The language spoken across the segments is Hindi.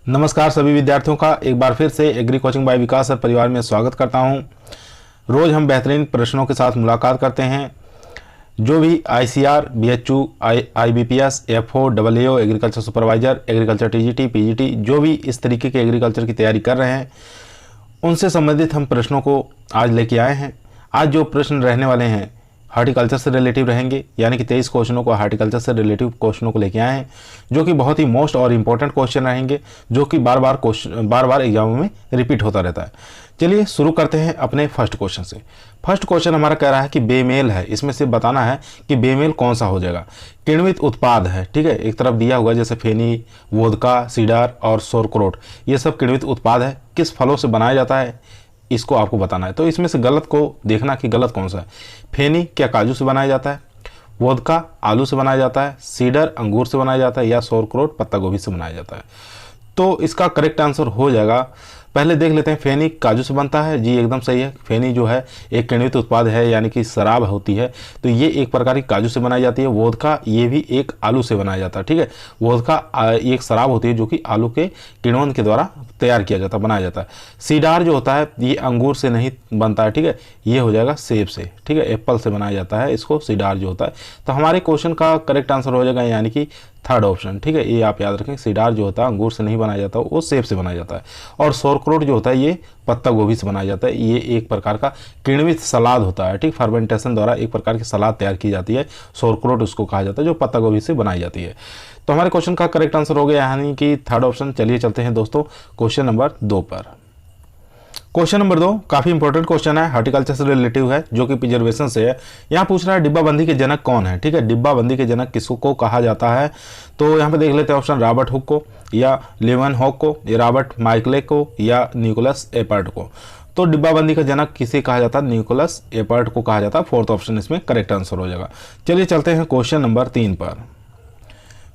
नमस्कार सभी विद्यार्थियों का एक बार फिर से एग्री कोचिंग बाय विकास सर परिवार में स्वागत करता हूं। रोज़ हम बेहतरीन प्रश्नों के साथ मुलाकात करते हैं। जो भी ICR, BHU, IBPS, FO, WO, agriculture supervisor, agriculture TGT, PGT जो भी इस तरीके के एग्रीकल्चर की तैयारी कर रहे हैं उनसे संबंधित हम प्रश्नों को आज लेके आए हैं। आज जो प्रश्न रहने वाले हैं हार्टिकल्चर से रिलेटिव रहेंगे, यानी कि 23 क्वेश्चनों को हार्टिकल्चर से रिलेटिव क्वेश्चनों को लेके आए हैं, जो कि बहुत ही मोस्ट और इम्पोर्टेंट क्वेश्चन रहेंगे, जो कि बार बार एग्जामों में रिपीट होता रहता है। चलिए शुरू करते हैं अपने फर्स्ट क्वेश्चन से। फर्स्ट क्वेश्चन हमारा कह रहा है कि बेमेल है, इसमें से बताना है कि बेमेल कौन सा हो जाएगा। किण्वित उत्पाद है, ठीक है, एक तरफ दिया हुआ जैसे फेनी, वोदका, सीडर और सोरक्रोट, ये सब किण्वित उत्पाद है। किस फलों से बनाया जाता है इसको आपको बताना है। तो इसमें से गलत को देखना कि गलत कौन सा है। फेनी क्या काजू से बनाया जाता है, वोदका आलू से बनाया जाता है, सीडर अंगूर से बनाया जाता है, या सोरक्रोट पत्ता गोभी से बनाया जाता है। तो इसका करेक्ट आंसर हो जाएगा, पहले देख लेते हैं, फेनी काजू से बनता है। जी एकदम सही है। फेनी जो है एक किण्वित उत्पाद है, यानी कि शराब होती है, तो ये एक प्रकार की काजू से बनाई जाती है। वोदका ये भी एक आलू से बनाया जाता है, ठीक है। वोदका एक शराब होती है जो कि आलू के किण्वन के द्वारा तैयार किया जाता है, बनाया जाता है। सीडार जो होता है ये अंगूर से नहीं बनता है, ठीक है, ये हो जाएगा सेब से, ठीक है, एप्पल से बनाया जाता है इसको सीडार जो होता है। तो हमारे क्वेश्चन का करेक्ट आंसर हो जाएगा यानी कि थर्ड ऑप्शन, ठीक है, ये आप याद रखें। सीडार जो होता है अंगूर से नहीं बनाया जाता, वो सेब से बनाया जाता है। और सोरक्रोट जो होता है ये पत्ता गोभी से बनाया जाता है। ये एक प्रकार का किण्वित सलाद होता है, ठीक, फर्मेंटेशन द्वारा एक प्रकार की सलाद तैयार की जाती है। सोरक्रोट उसको कहा जाता है जो पत्ता गोभी से बनाई जाती है। तो हमारे क्वेश्चन का करेक्ट आंसर हो गया यानी कि थर्ड ऑप्शन। चलिए चलते हैं दोस्तों क्वेश्चन नंबर 2 पर। क्वेश्चन नंबर 2 काफी इंपॉर्टेंट क्वेश्चन है, हार्टिकल्चर से रिलेटिव है, जो कि प्रिजर्वेशन से है। यहाँ पूछ रहा है डिब्बाबंदी के जनक कौन है, ठीक है, डिब्बाबंदी के जनक किसको कहा जाता है। तो यहाँ पे देख लेते हैं ऑप्शन, रॉबर्ट हुक को, या लेवन हॉक को, या रॉबर्ट माइकले को, या निकोलस एपर्ट को। तो डिब्बाबंदी का जनक किसे कहा जाता है, निकोलस एपर्ट को कहा जाता है। फोर्थ ऑप्शन इसमें करेक्ट आंसर हो जाएगा। चलिए चलते हैं क्वेश्चन नंबर 3 पर।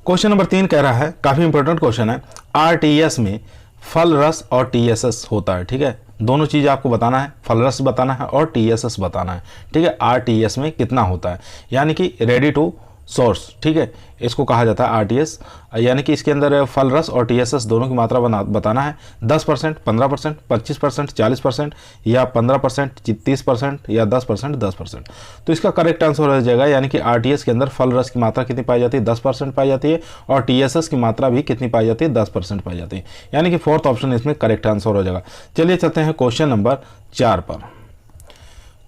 क्वेश्चन नंबर 3 कह रहा है, काफी इंपॉर्टेंट क्वेश्चन है, आरटीएस में फल रस और टीएसएस होता है, ठीक है, दोनों चीज आपको बताना है, फल रस बताना है और टीएसएस बताना है, ठीक है। आरटीएस में कितना होता है, यानी कि रेडी टू सोर्स, ठीक है, इसको कहा जाता है आरटीएस, यानी कि इसके अंदर फल रस और टीएसएस दोनों की मात्रा बताना है। 10%, 15%, 25%, 40%, या 15%, 30%, या 10%, 10%। तो इसका करेक्ट आंसर हो जाएगा यानी कि आरटीएस के अंदर फल रस की मात्रा कितनी पाई जाती है, 10% पाई जाती है, और टीएसएस की मात्रा भी कितनी पाई जाती है, 10% पाई जाती है, यानी कि फोर्थ ऑप्शन इसमें करेक्ट आंसर हो जाएगा। चलिए चलते हैं क्वेश्चन नंबर 4 पर।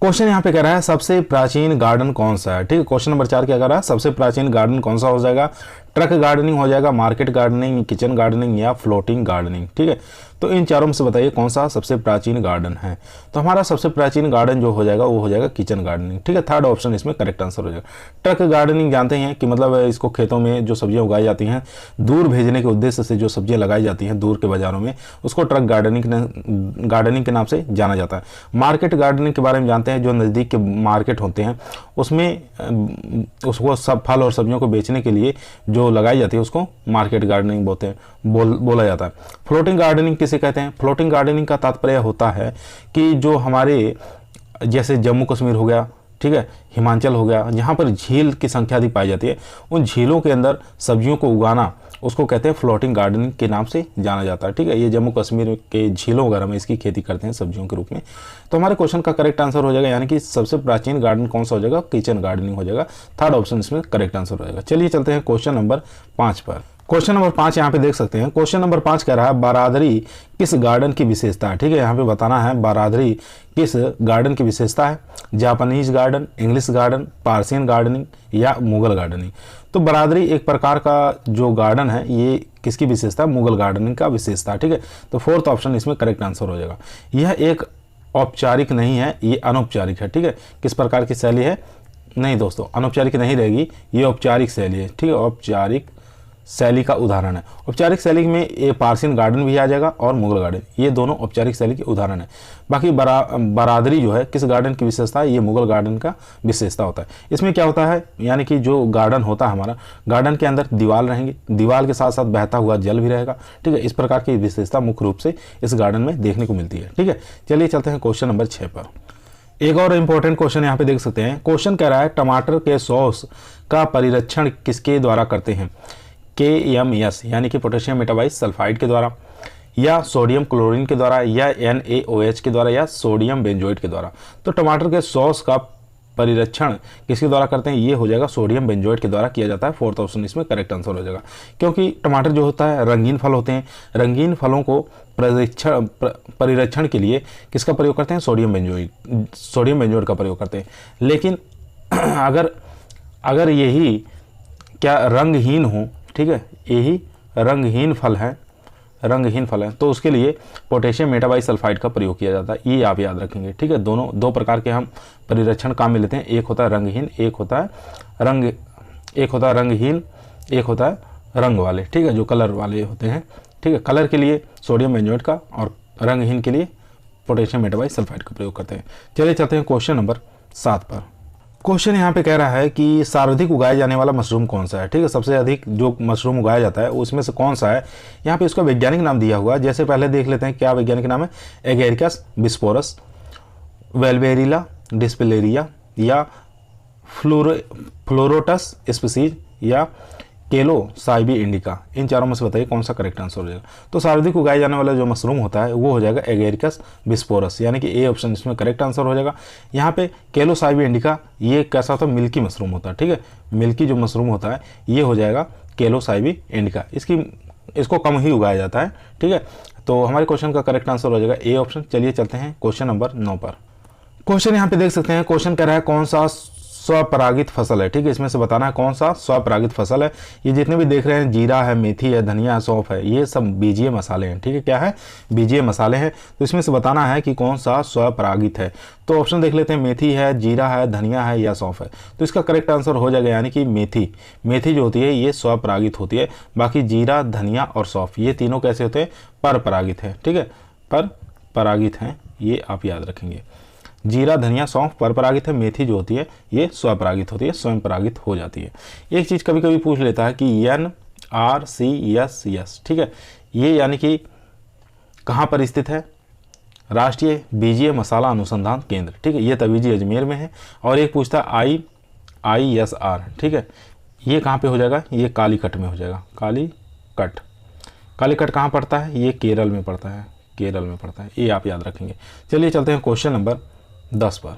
क्वेश्चन यहाँ पे कह रहा है सबसे प्राचीन गार्डन कौन सा है, ठीक है। क्वेश्चन नंबर 4 क्या कह रहा है, सबसे प्राचीन गार्डन कौन सा हो जाएगा। ट्रक गार्डनिंग हो जाएगा, मार्केट गार्डनिंग, किचन गार्डनिंग, या फ्लोटिंग गार्डनिंग, ठीक है। तो इन चारों में से बताइए कौन सा सबसे प्राचीन गार्डन है। तो हमारा सबसे प्राचीन गार्डन जो हो जाएगा वो हो जाएगा किचन गार्डनिंग, ठीक है। थर्ड ऑप्शन इसमें करेक्ट आंसर हो जाएगा। ट्रक गार्डनिंग जानते हैं कि मतलब इसको खेतों में जो सब्जियां उगाई जाती हैं, दूर भेजने के उद्देश्य से जो सब्जियां लगाई जाती हैं दूर के बाजारों में, उसको ट्रक गार्डनिंग के नाम से जाना जाता है। मार्केट गार्डनिंग के बारे में जानते हैं, जो नज़दीक के मार्केट होते हैं उसमें उसको सब फल और सब्जियों को बेचने के लिए जो लगाई जाती है उसको मार्केट गार्डनिंग बोला जाता है। फ्लोटिंग गार्डनिंग किसे कहते हैं, फ्लोटिंग गार्डनिंग का तात्पर्य होता है कि जो हमारे जैसे जम्मू कश्मीर हो गया, ठीक है, हिमाचल हो गया, जहाँ पर झील की संख्या अधिक पाई जाती है, उन झीलों के अंदर सब्जियों को उगाना उसको कहते हैं फ्लोटिंग गार्डनिंग के नाम से जाना जाता है, ठीक है। ये जम्मू कश्मीर के झीलों वगैरह में इसकी खेती करते हैं सब्जियों के रूप में। तो हमारे क्वेश्चन का करेक्ट आंसर हो जाएगा यानी कि सबसे प्राचीन गार्डन कौन सा हो जाएगा, किचन गार्डनिंग हो जाएगा। थर्ड ऑप्शन इसमें करेक्ट आंसर हो जाएगा। चलिए चलते हैं क्वेश्चन नंबर 5 पर। क्वेश्चन नंबर 5 यहाँ पे देख सकते हैं। क्वेश्चन नंबर 5 कह रहा है बारादरी किस गार्डन की विशेषता है, ठीक है। यहाँ पे बताना है बारादरी किस गार्डन की विशेषता है। Japanese garden, English garden, Persian gardening, या मुगल गार्डनिंग। तो बारादरी एक प्रकार का जो गार्डन है ये किसकी विशेषता, मुगल गार्डनिंग का विशेषता, ठीक है। तो फोर्थ ऑप्शन इसमें करेक्ट आंसर हो जाएगा। यह एक औपचारिक नहीं है, ये अनौपचारिक है, ठीक है। किस प्रकार की शैली है, नहीं दोस्तों अनौपचारिक नहीं रहेगी, ये औपचारिक शैली है, ठीक है, औपचारिक शैली का उदाहरण है। औपचारिक शैली में ये पार्सियन गार्डन भी आ जाएगा और मुगल गार्डन, ये दोनों औपचारिक शैली के उदाहरण है। बाकी बारादरी जो है किस गार्डन की विशेषता है, ये मुगल गार्डन का विशेषता होता है। इसमें क्या होता है, यानी कि जो गार्डन होता है हमारा, गार्डन के अंदर दीवार रहेंगी, दीवार के साथ साथ बहता हुआ जल भी रहेगा, ठीक है। इस प्रकार की विशेषता मुख्य रूप से इस गार्डन में देखने को मिलती है, ठीक है। चलिए चलते हैं क्वेश्चन नंबर 6 पर। एक और इंपॉर्टेंट क्वेश्चन यहाँ पे देख सकते हैं। क्वेश्चन कह रहा है टमाटर के सॉस का परिरक्षण किसके द्वारा करते हैं। KMS यानी कि पोटेशियम मेटाबाइज सल्फाइड के द्वारा, या सोडियम क्लोरीन के द्वारा या NaOH के द्वारा या सोडियम बेंजोएट के द्वारा। तो टमाटर के सॉस का परिरक्षण किसके द्वारा करते हैं, ये हो जाएगा सोडियम बेंजोएट के द्वारा किया जाता है। फोर्थ ऑप्शन इसमें करेक्ट आंसर हो जाएगा, क्योंकि टमाटर जो होता है रंगीन फल होते हैं, रंगीन फलों को परिरक्षण के लिए किसका प्रयोग करते हैं, सोडियम बेंजोएट का प्रयोग करते हैं। लेकिन अगर यही क्या रंगहीन हो, ठीक है, यही रंगहीन फल है, तो उसके लिए पोटेशियम मेटाबाइसल्फाइड का प्रयोग किया जाता है, ये आप याद रखेंगे, ठीक है। दो प्रकार के हम परिरक्षण काम में लेते हैं, एक होता है रंगहीन, एक होता है रंगहीन, एक होता है रंग वाले, ठीक है, जो कलर वाले होते हैं, ठीक है। कलर के लिए सोडियम बेंजोएट का और रंगहीन के लिए पोटेशियम मेटाबाइसल्फाइड का प्रयोग करते हैं। चलिए चलते हैं क्वेश्चन नंबर 7 पर। क्वेश्चन यहाँ पे कह रहा है कि सर्वाधिक उगाया जाने वाला मशरूम कौन सा है, ठीक है। सबसे अधिक जो मशरूम उगाया जाता है उसमें से कौन सा है, यहाँ पे इसका वैज्ञानिक नाम दिया हुआ है। जैसे पहले देख लेते हैं क्या वैज्ञानिक नाम है, एगेरिकस बिस्पोरस, वेलवेरिला डिस्पिलेरिया या फ्लोरोटस स्पीसीज या केलोसाइबी इंडिका। इन चारों में से बताइए कौन सा करेक्ट आंसर हो जाएगा। तो सर्वाधिक उगाया जाने वाला जो मशरूम होता है वो हो जाएगा एगेरिकस बिस्पोरस, यानी कि ए ऑप्शन इसमें करेक्ट आंसर हो जाएगा। यहाँ पे केलोसाइबी इंडिका ये कैसा होता है, मिल्की मशरूम होता है, ठीक है। मिल्की जो मशरूम होता है ये हो जाएगा केलोसाइबी इंडिका, इसको कम ही उगाया जाता है, ठीक है। तो हमारे क्वेश्चन का करेक्ट आंसर हो जाएगा ए ऑप्शन। चलिए चलते हैं क्वेश्चन नंबर 9 पर। क्वेश्चन यहाँ पे देख सकते हैं, क्वेश्चन कह रहा है कौन सा स्वपरागित फसल है, ठीक है। इसमें से बताना है कौन सा स्वपरागित फसल है। ये जितने भी देख रहे हैं, जीरा है, मेथी है, धनिया है, सौंफ है, ये सब बीजीय मसाले हैं, ठीक है। क्या है, बीजीय मसाले हैं। तो इसमें से बताना है कि कौन सा स्वपरागित है। तो ऑप्शन देख लेते हैं, मेथी है, जीरा है, धनिया है या सौंफ है। तो इसका करेक्ट आंसर हो जाएगा यानी कि मेथी जो होती है ये स्वपरागित होती है। बाकी जीरा, धनिया और सौंफ ये तीनों कैसे होते हैं, परपरागित है, ठीक है, परपरागित हैं, ये आप याद रखेंगे। जीरा, धनिया, सौंफ परपरागित है, मेथी जो होती है ये स्वपरागित होती है, स्वयं परागित हो जाती है। एक चीज़ कभी कभी पूछ लेता है कि NRCS, ठीक है, ये यानी कि कहाँ पर स्थित है, राष्ट्रीय बीजीय मसाला अनुसंधान केंद्र, ठीक है, ये तवीजी अजमेर में है। और एक पूछता है IISR, ठीक है, ये कहाँ पे हो जाएगा, ये कालीकट में हो जाएगा। कालीकट कहाँ पड़ता है, ये केरल में पड़ता है, ये आप याद रखेंगे। चलिए चलते हैं क्वेश्चन नंबर 10 पर।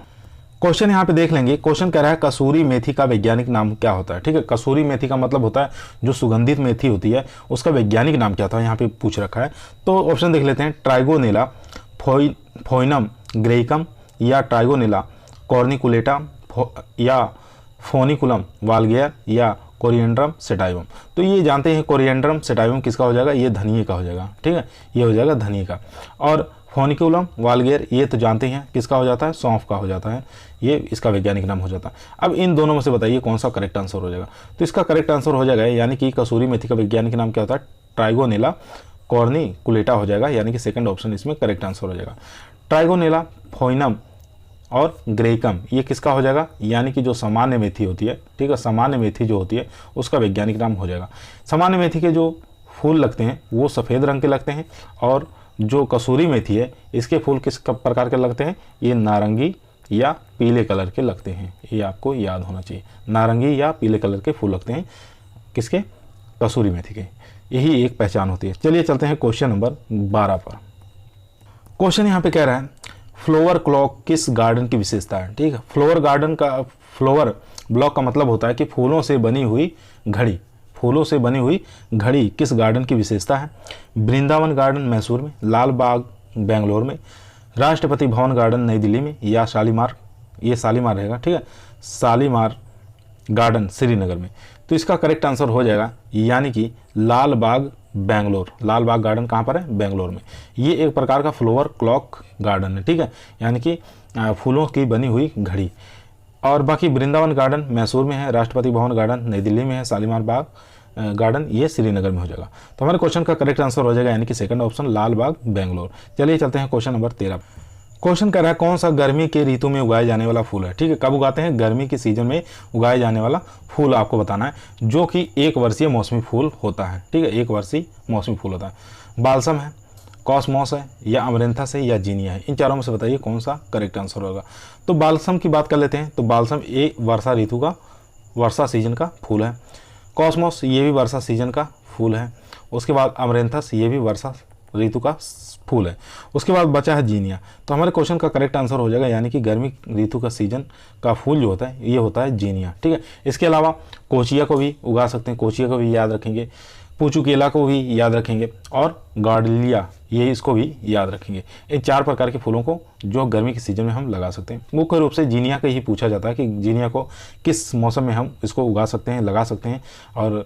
क्वेश्चन यहाँ पे देख लेंगे, क्वेश्चन कह रहा है कसूरी मेथी का वैज्ञानिक नाम क्या होता है, ठीक है। कसूरी मेथी का मतलब होता है जो सुगंधित मेथी होती है उसका वैज्ञानिक नाम क्या था, यहाँ पे पूछ रखा है। तो ऑप्शन देख लेते हैं, ट्राइगोनेला फोइनम ग्रेइकम या ट्राइगोनेला कॉर्निकुलेटा या फोनिकुलम वाल्गेयर या कोरिएंड्रम सेटाइवम। तो ये जानते हैं कोरिएंड्रम सेटाइवम किसका हो जाएगा, ये धनिये का हो जाएगा, ठीक है, ये हो जाएगा धनिये का। और फोनिकुलम वाल्गेयर ये तो जानते हैं किसका हो जाता है, सौंफ का हो जाता है, ये इसका वैज्ञानिक नाम हो जाता है। अब इन दोनों में से बताइए कौन सा करेक्ट आंसर हो जाएगा। तो इसका करेक्ट आंसर हो जाएगा यानी कि कसूरी मेथी का वैज्ञानिक नाम क्या होता है, ट्राइगोनेला कॉर्निकुलेटा हो जाएगा, यानी कि सेकंड ऑप्शन इसमें करेक्ट आंसर हो जाएगा। ट्राइगोनेला फोइनम और ग्रेइकम ये किसका हो जाएगा, यानी कि जो सामान्य मेथी होती है, ठीक है, सामान्य मेथी जो होती है उसका वैज्ञानिक नाम हो जाएगा। सामान्य मेथी के जो फूल लगते हैं वो सफ़ेद रंग के लगते हैं, और जो कसूरी मेथी है इसके फूल किस प्रकार के लगते हैं, ये नारंगी या पीले कलर के लगते हैं, ये आपको याद होना चाहिए। नारंगी या पीले कलर के फूल लगते हैं किसके, कसूरी मेथी के, यही एक पहचान होती है। चलिए चलते हैं क्वेश्चन नंबर 12 पर। क्वेश्चन यहाँ पे कह रहा है फ्लावर क्लॉक किस गार्डन की विशेषता है, ठीक है। फ्लावर ब्लॉक का मतलब होता है कि फूलों से बनी हुई घड़ी किस गार्डन की विशेषता है। वृंदावन गार्डन मैसूर में, लाल बाग बेंगलोर में, राष्ट्रपति भवन गार्डन नई दिल्ली में या शालीमार, ये शालीमार रहेगा, ठीक है, शालीमार गार्डन श्रीनगर में। तो इसका करेक्ट आंसर हो जाएगा यानी कि लाल बाग बेंगलोर। लाल बाग गार्डन कहाँ पर है, बेंगलोर में। ये एक प्रकार का फ्लावर क्लॉक गार्डन है, ठीक है, यानी कि फूलों की बनी हुई घड़ी। और बाकी वृंदावन गार्डन मैसूर में है, राष्ट्रपति भवन गार्डन नई दिल्ली में है, शालीमार बाग गार्डन ये श्रीनगर में हो जाएगा। तो हमारे क्वेश्चन का करेक्ट आंसर हो जाएगा यानी कि सेकंड ऑप्शन लाल बाग बेंगलोर। चलिए चलते हैं क्वेश्चन नंबर 13। क्वेश्चन कर रहा है कौन सा गर्मी के ऋतु में उगाए जाने वाला फूल है, ठीक है। कब उगाते हैं, गर्मी के सीजन में उगाए जाने वाला फूल आपको बताना है, जो कि 1 वर्षीय मौसमी फूल होता है, ठीक है, 1 वर्षीय मौसमी फूल होता है। बाल्सम है, कॉस्मोस है या अमरेंथस है या जीनिया है। इन चारों में से बताइए कौन सा करेक्ट आंसर होगा। तो बाल्सम की बात कर लेते हैं। तो बाल्सम ये वर्षा ऋतु का, वर्षा सीजन का फूल है। कॉस्मोस ये भी वर्षा सीजन का फूल है। उसके बाद अमरेंथस ये भी वर्षा ऋतु का फूल है। उसके बाद बचा है जीनिया। तो हमारे क्वेश्चन का करेक्ट आंसर हो जाएगा यानी कि गर्मी ऋतु का सीजन का फूल जो होता है ये होता है जीनिया। ठीक है, इसके अलावा कोचिया को भी उगा सकते हैं, कोचिया को भी याद रखेंगे, पूचुकेला को भी याद रखेंगे और गार्डलिया ये इसको भी याद रखेंगे। इन 4 प्रकार के फूलों को जो गर्मी के सीजन में हम लगा सकते हैं। मुख्य रूप से जीनिया का ही पूछा जाता है कि जीनिया को किस मौसम में हम इसको उगा सकते हैं, लगा सकते हैं और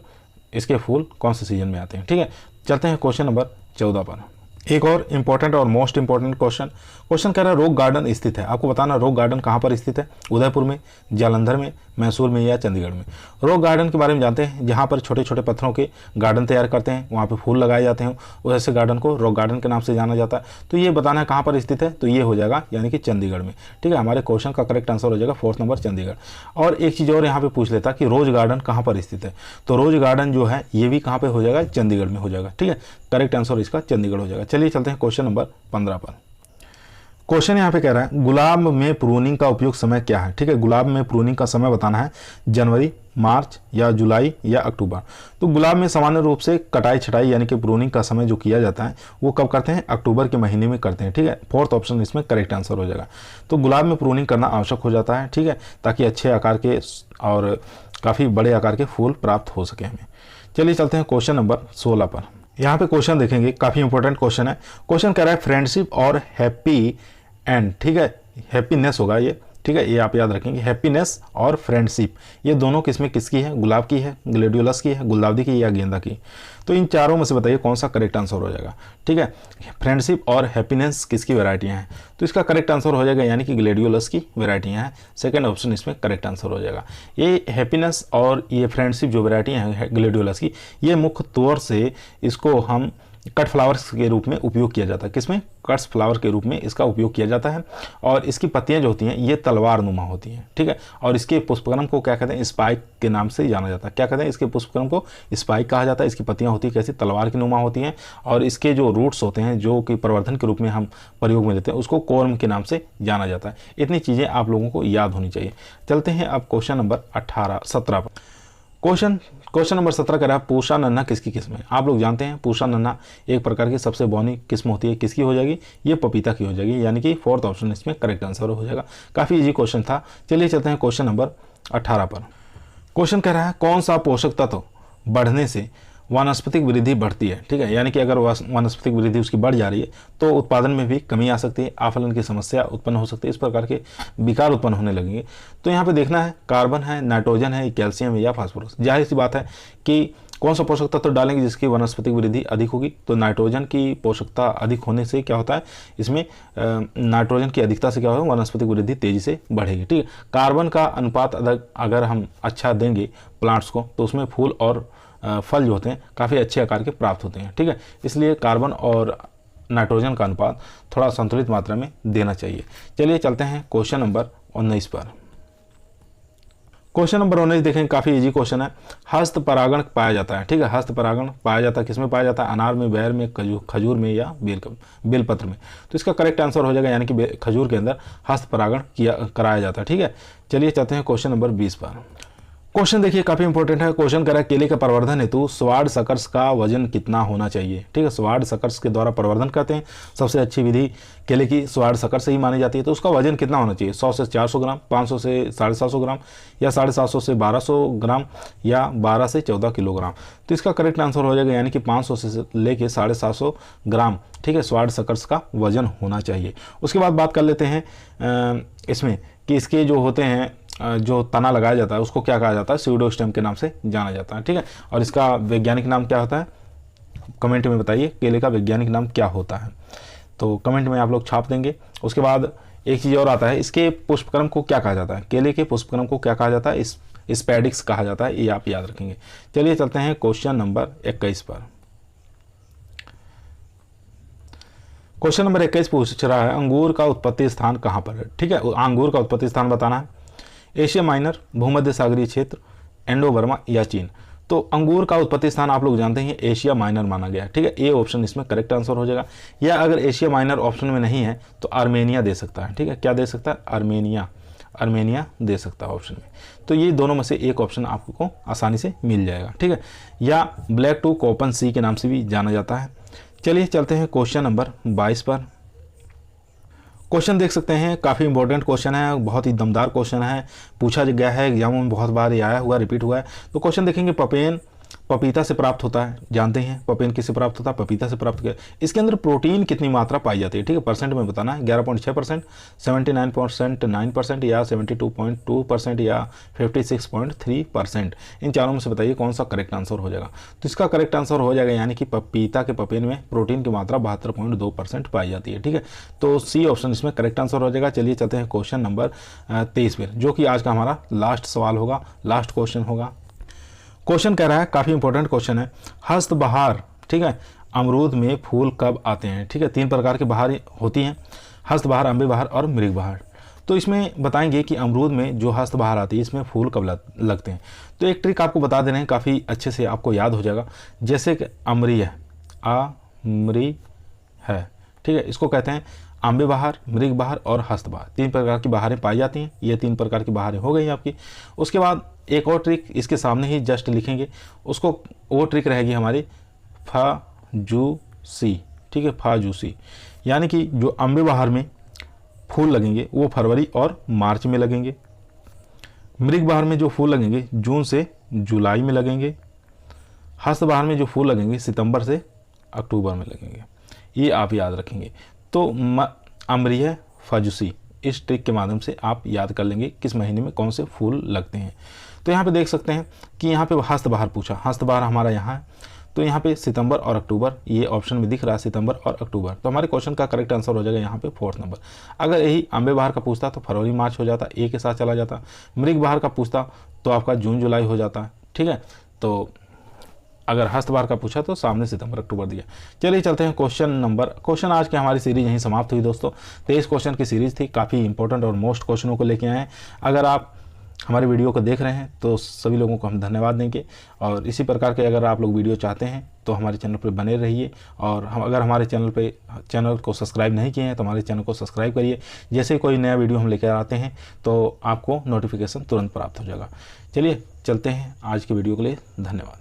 इसके फूल कौन से सीजन में आते हैं। ठीक है, चलते हैं क्वेश्चन नंबर 14 पर। एक और इम्पॉर्टेंट और मोस्ट इम्पॉर्टेंट क्वेश्चन कह रहा है रॉक गार्डन स्थित है। आपको बताना रॉक गार्डन कहाँ पर स्थित है, उदयपुर में, जालंधर में, मैसूर में या चंडीगढ़ में। रॉक गार्डन के बारे में जानते हैं, जहाँ पर छोटे छोटे पत्थरों के गार्डन तैयार करते हैं, वहाँ पे फूल लगाए जाते हैं, उस ऐसे गार्डन को रॉक गार्डन के नाम से जाना जाता है। तो ये बताना है कहाँ पर स्थित है, तो ये हो जाएगा यानी कि चंडीगढ़ में। ठीक है, हमारे क्वेश्चन का करेक्ट आंसर हो जाएगा 4 नंबर चंडीगढ़। और एक चीज़ और यहाँ पे पूछ लेता कि रोज गार्डन कहाँ पर स्थित है, तो रोज गार्डन जो है ये भी कहाँ पर हो जाएगा, चंडीगढ़ में हो जाएगा। ठीक है, करेक्ट आंसर इसका चंडीगढ़ हो जाएगा। चलिए चलते हैं क्वेश्चन नंबर 15 पर। क्वेश्चन यहाँ पे कह रहा है गुलाब में प्रूनिंग का उपयुक्त समय क्या है। ठीक है, गुलाब में प्रूनिंग का समय बताना है, जनवरी, मार्च या जुलाई या अक्टूबर। तो गुलाब में सामान्य रूप से कटाई छटाई यानी कि प्रूनिंग का समय जो किया जाता है वो कब करते हैं, अक्टूबर के महीने में करते हैं। ठीक है, 4th ऑप्शन इसमें करेक्ट आंसर हो जाएगा। तो गुलाब में प्रूनिंग करना आवश्यक हो जाता है। ठीक है, ताकि अच्छे आकार के और काफ़ी बड़े आकार के फूल प्राप्त हो सके हमें। चलिए चलते हैं क्वेश्चन नंबर 16 पर। यहाँ पे क्वेश्चन देखेंगे, काफ़ी इंपॉर्टेंट क्वेश्चन है। क्वेश्चन कह रहा है फ्रेंडशिप और हैप्पी एंड। ठीक है, हैप्पीनेस होगा ये। ठीक है, ये आप याद रखेंगे, हैप्पीनेस और फ्रेंडशिप ये दोनों किसमें किसकी है, गुलाब की है, ग्लेडियोलस की है, गुलदाउदी की या गेंदा की। तो इन चारों में से बताइए कौन सा करेक्ट आंसर हो जाएगा। ठीक है, फ्रेंडशिप और हैप्पीनेस किसकी वैरायटियाँ हैं, तो इसका करेक्ट आंसर हो जाएगा यानी कि ग्लेडियोलस की वैरायटियाँ हैं। सेकंड ऑप्शन इसमें करेक्ट आंसर हो जाएगा। ये हैप्पीनेस और ये फ्रेंडशिप जो वैरायटियाँ हैं ग्लेडियोलस की, ये मुख्य तौर से इसको हम कट फ्लावर्स के रूप में उपयोग किया जाता है। किसमें, कट्स फ्लावर के रूप में इसका उपयोग किया जाता है। और इसकी पत्तियां जो होती हैं ये तलवार नुमा होती हैं। ठीक है, और इसके पुष्पक्रम को क्या कहते हैं, स्पाइक के नाम से जाना जाता है। क्या कहते हैं, इसके पुष्पक्रम को स्पाइक कहा जाता है। इसकी पत्तियां होती है कैसी, तलवार की नुमा होती हैं। और इसके जो रूट्स होते हैं जो कि प्रवर्धन के रूप में हम प्रयोग में लेते हैं उसको कोर्म के नाम से जाना जाता है। इतनी चीज़ें आप लोगों को याद होनी चाहिए। चलते हैं अब क्वेश्चन नंबर 17 पर। क्वेश्चन नंबर 17 कह रहा है पूषा नन्हा किसकी किस्म है। आप लोग जानते हैं पूषा नन्हा एक प्रकार की सबसे बौनी किस्म होती है। किसकी हो जाएगी, ये पपीता की हो जाएगी, यानी कि 4th ऑप्शन इसमें करेक्ट आंसर हो जाएगा। काफ़ी इजी क्वेश्चन था। चलिए चलते हैं क्वेश्चन नंबर 18 पर। क्वेश्चन कह रहा है कौन सा पोषक तत्व बढ़ने से वानस्पतिक वृद्धि बढ़ती है। ठीक है, यानी कि अगर वानस्पतिक वृद्धि उसकी बढ़ जा रही है तो उत्पादन में भी कमी आ सकती है, आफलन की समस्या उत्पन्न हो सकती है, इस प्रकार के विकार उत्पन्न होने लगेंगे। तो यहाँ पे देखना है कार्बन है, नाइट्रोजन है, कैल्शियम है या फास्फोरस। जाहिर सी बात है कि कौन सा पोषक तत्व डालेंगे जिसकी वनस्पतिक वृद्धि अधिक होगी, तो नाइट्रोजन की पोषकता अधिक होने से क्या होता है, इसमें नाइट्रोजन की अधिकता से क्या होगा, वनस्पतिक वृद्धि तेजी से बढ़ेगी। ठीक है, कार्बन का अनुपात अगर हम अच्छा देंगे प्लांट्स को तो उसमें फूल और फल जो होते हैं काफ़ी अच्छे आकार के प्राप्त होते हैं। ठीक है, इसलिए कार्बन और नाइट्रोजन का अनुपात थोड़ा संतुलित मात्रा में देना चाहिए। चलिए चलते हैं क्वेश्चन नंबर 19 पर। क्वेश्चन नंबर 19 देखें, काफ़ी इजी क्वेश्चन है। हस्त परागण पाया जाता है। ठीक है, हस्त परागण पाया जाता है किसमें पाया जाता है, अनार में, बेर में, खजूर में या बेलपत्र में। तो इसका करेक्ट आंसर हो जाएगा यानी कि खजूर के अंदर हस्त परागण कराया जाता है। ठीक है, चलिए चलते हैं क्वेश्चन नंबर 20 पर। क्वेश्चन देखिए काफ़ी इंपॉर्टेंट है। क्वेश्चन कह रहा है केले का प्रवर्धन हेतु स्वाड सकर्स का वजन कितना होना चाहिए। ठीक है, स्वाड सकर्स के द्वारा प्रवर्धन करते हैं, सबसे अच्छी विधि केले की स्वाड सकर से ही मानी जाती है। तो उसका वजन कितना होना चाहिए, 100 से 400 ग्राम, 500 से 750 ग्राम या 750 से 1200 ग्राम या 12 से 14 किलोग्राम। तो इसका करेक्ट आंसर हो जाएगा यानी कि 500 से लेके 750 ग्राम। ठीक है, स्वाड सकर्स का वजन होना चाहिए। उसके बाद बात कर लेते हैं इसमें कि इसके जो होते हैं जो तना लगाया जाता है उसको क्या कहा जाता है, स्यूडोस्टेम के नाम से जाना जाता है। ठीक है, और इसका वैज्ञानिक नाम क्या होता है, कमेंट में बताइए केले का वैज्ञानिक नाम क्या होता है, तो कमेंट में आप लोग छाप देंगे। उसके बाद एक चीज़ और आता है, इसके पुष्पक्रम को क्या कहा जाता है, केले के पुष्पक्रम को क्या कहा जाता है, स्पैडिक्स कहा जाता है, ये आप याद रखेंगे। चलिए चलते हैं क्वेश्चन नंबर 21 पर। क्वेश्चन नंबर 21 पूछ रहा है अंगूर का उत्पत्ति स्थान कहाँ पर है। ठीक है, अंगूर का उत्पत्ति स्थान बताना है, एशिया माइनर, भूमध्य सागरीय क्षेत्र, इंडो बर्मा या चीन। तो अंगूर का उत्पत्ति स्थान आप लोग जानते हैं एशिया माइनर माना गया है। ठीक है, ए ऑप्शन इसमें करेक्ट आंसर हो जाएगा। या अगर एशिया माइनर ऑप्शन में नहीं है तो आर्मेनिया दे सकता है। ठीक है, क्या दे सकता है, आर्मेनिया दे सकता है ऑप्शन में। तो ये दोनों में से एक ऑप्शन आपको आसानी से मिल जाएगा। ठीक है, या ब्लैक टू कोपन सी के नाम से भी जाना जाता है। चलिए चलते हैं क्वेश्चन नंबर 22 पर। क्वेश्चन देख सकते हैं, काफ़ी इंपॉर्टेंट क्वेश्चन है, बहुत ही दमदार क्वेश्चन है, पूछा गया है एग्जाम में, बहुत बार ये आया हुआ, रिपीट हुआ है। तो क्वेश्चन देखेंगे, पपेन पपीता से प्राप्त होता है, जानते हैं पपेन किससे प्राप्त होता है, पपीता से प्राप्त किया। इसके अंदर प्रोटीन कितनी मात्रा पाई जाती है, ठीक है, परसेंट में बताना है। 11.6%, 79.9% या 72.2% या 56.3%, इन चारों में से बताइए कौन सा करेक्ट आंसर हो जाएगा। तो इसका करेक्ट आंसर हो जाएगा यानी कि पपीता के पपेन में प्रोटीन की मात्रा 72.2% पाई जाती है, ठीक है। तो सी ऑप्शन इसमें करेक्ट आंसर हो जाएगा। चलिए चलते हैं क्वेश्चन नंबर 23 पर, जो कि आज का हमारा लास्ट सवाल होगा, लास्ट क्वेश्चन होगा। क्वेश्चन कह रहा है, काफ़ी इंपॉर्टेंट क्वेश्चन है, हस्तबहार, ठीक है, अमरूद में फूल कब आते हैं, ठीक है। 3 प्रकार की बहार होती हैं, हस्तबहार, अम्बे बहार और मृग बहार। तो इसमें बताएंगे कि अमरूद में जो हस्तबहार आती है इसमें फूल कब लगते हैं। तो एक ट्रिक आपको बता दे रहे हैं, काफ़ी अच्छे से आपको याद हो जाएगा। जैसे कि अमरी है, अमरी है, ठीक है, इसको कहते हैं अम्बे बहार, मृग बहार और हस्तबहार। 3 प्रकार की बहारें पाई जाती हैं, ये 3 प्रकार की बहारें हो गई आपकी। उसके बाद एक और ट्रिक इसके सामने ही जस्ट लिखेंगे, उसको वो ट्रिक रहेगी हमारी फाजूसी, ठीक है, फाजूसी, यानी कि जो अम्बे बहार में फूल लगेंगे वो फरवरी और मार्च में लगेंगे, मृग बहार में जो फूल लगेंगे जून से जुलाई में लगेंगे, हस्तबहार में जो फूल लगेंगे सितंबर से अक्टूबर में लगेंगे। ये आप याद रखेंगे। तो अम्बरीय फाजूसी, इस ट्रिक के माध्यम से आप याद कर लेंगे किस महीने में कौन से फूल लगते हैं। तो यहाँ पे देख सकते हैं कि यहाँ पे हस्तबहार पूछा, हस्तबहार हमारा यहाँ है, तो यहाँ पे सितंबर और अक्टूबर, ये ऑप्शन में दिख रहा है सितंबर और अक्टूबर। तो हमारे क्वेश्चन का करेक्ट आंसर हो जाएगा यहाँ पे 4th नंबर। अगर यही अम्बे बहार का पूछता तो फरवरी मार्च हो जाता, ए के साथ चला जाता। मृग बहार का पूछता तो आपका जून जुलाई हो जाता है, ठीक है। तो अगर हस्तबहार का पूछा तो सामने सितंबर अक्टूबर दिया। चलिए चलते हैं क्वेश्चन आज की हमारी सीरीज यहीं समाप्त हुई दोस्तों। 23 क्वेश्चन की सीरीज थी, काफ़ी इंपॉर्टेंट और मोस्ट क्वेश्चनों को लेके आए हैं। अगर आप हमारे वीडियो को देख रहे हैं तो सभी लोगों को हम धन्यवाद देंगे, और इसी प्रकार के अगर आप लोग वीडियो चाहते हैं तो हमारे चैनल पर बने रहिए। और अगर हमारे चैनल को सब्सक्राइब नहीं किए हैं तो हमारे चैनल को सब्सक्राइब करिए। जैसे कोई नया वीडियो हम लेकर आते हैं तो आपको नोटिफिकेशन तुरंत प्राप्त हो जाएगा। चलिए चलते हैं, आज के वीडियो के लिए धन्यवाद।